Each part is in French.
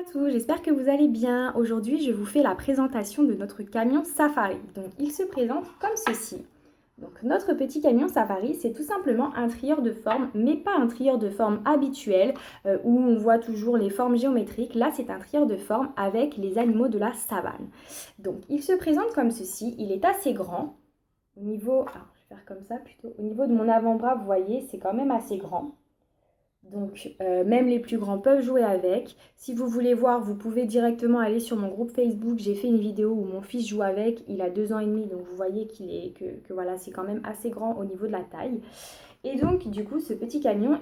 Bonjour à tous, j'espère que vous allez bien. Aujourd'hui, je vous fais la présentation de notre camion Safari. Donc, il se présente comme ceci. Donc, notre petit camion Safari, c'est tout simplement un trieur de forme, mais pas un trieur de forme habituel où on voit toujours les formes géométriques. Là, c'est un trieur de forme avec les animaux de la savane. Donc, il se présente comme ceci. Il est assez grand. Au niveau, alors, je vais faire comme ça plutôt. Au niveau de mon avant-bras, vous voyez, c'est quand même assez grand. Donc, même les plus grands peuvent jouer avec. Si vous voulez voir, vous pouvez directement aller sur mon groupe Facebook. J'ai fait une vidéo où mon fils joue avec. Il a 2 ans et demi, donc vous voyez que voilà, c'est quand même assez grand au niveau de la taille. Et donc, du coup, ce petit camion,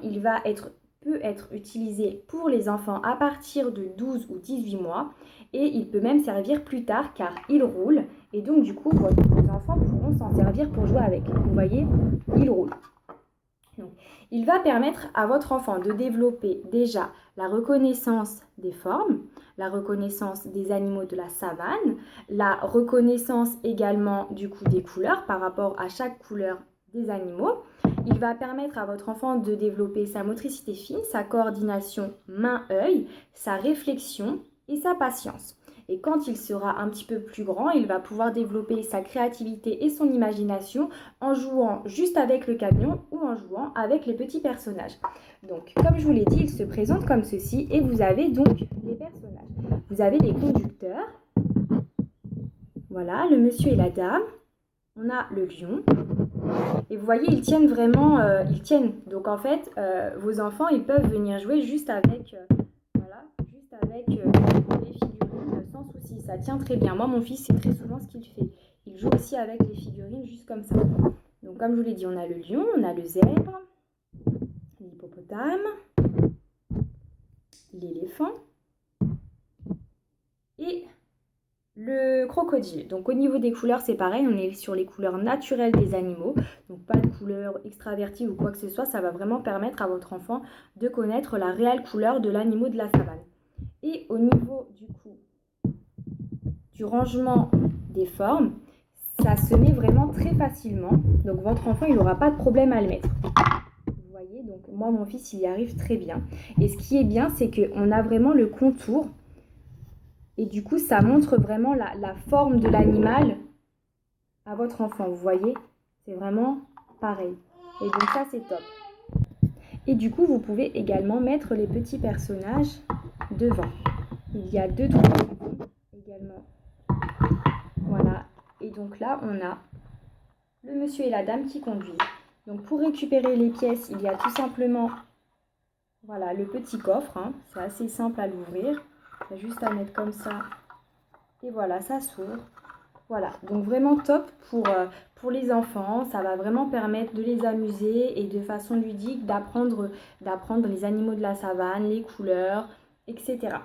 peut être utilisé pour les enfants à partir de 12 ou 18 mois. Et il peut même servir plus tard car il roule. Et donc, du coup, vos enfants pourront s'en servir pour jouer avec. Vous voyez, il roule. Donc, il va permettre à votre enfant de développer déjà la reconnaissance des formes, la reconnaissance des animaux de la savane, la reconnaissance également du coup des couleurs par rapport à chaque couleur des animaux. Il va permettre à votre enfant de développer sa motricité fine, sa coordination main-œil, sa réflexion et sa patience. Et quand il sera un petit peu plus grand, il va pouvoir développer sa créativité et son imagination en jouant juste avec le camion ou en jouant avec les petits personnages. Donc, comme je vous l'ai dit, il se présente comme ceci et vous avez donc les personnages. Vous avez les conducteurs, voilà, le monsieur et la dame, on a le lion. Et vous voyez, ils tiennent vraiment, ils tiennent. Donc en fait, vos enfants, ils peuvent venir jouer juste avec, voilà, juste avec les figurines sans souci. Ça tient très bien. Moi, mon fils, c'est très souvent ce qu'il fait. Il joue aussi avec les figurines juste comme ça. Donc comme je vous l'ai dit, on a le lion, on a le zèbre, l'hippopotame, l'éléphant et le crocodile. Donc au niveau des couleurs, c'est pareil, on est sur les couleurs naturelles des animaux. Donc pas de couleurs extraverties ou quoi que ce soit, ça va vraiment permettre à votre enfant de connaître la réelle couleur de l'animal de la savane. Et au niveau du coup du rangement des formes, ça se met vraiment très facilement. Donc votre enfant, il n'aura pas de problème à le mettre. Vous voyez, donc moi, mon fils, il y arrive très bien. Et ce qui est bien, c'est qu'on a vraiment le contour. Et du coup, ça montre vraiment la forme de l'animal à votre enfant. Vous voyez, c'est vraiment pareil. Et donc ça, c'est top. Et du coup, vous pouvez également mettre les petits personnages devant. Il y a 2-3 également. Voilà. Et donc là, on a le monsieur et la dame qui conduisent. Donc pour récupérer les pièces, il y a tout simplement voilà, le petit coffre. Hein. C'est assez simple à l'ouvrir. Il y a juste à mettre comme ça. Et voilà, ça s'ouvre. Voilà, donc vraiment top pour les enfants. Ça va vraiment permettre de les amuser et de façon ludique d'apprendre les animaux de la savane, les couleurs, etc.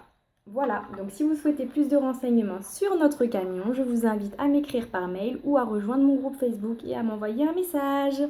Voilà, donc si vous souhaitez plus de renseignements sur notre camion, je vous invite à m'écrire par mail ou à rejoindre mon groupe Facebook et à m'envoyer un message.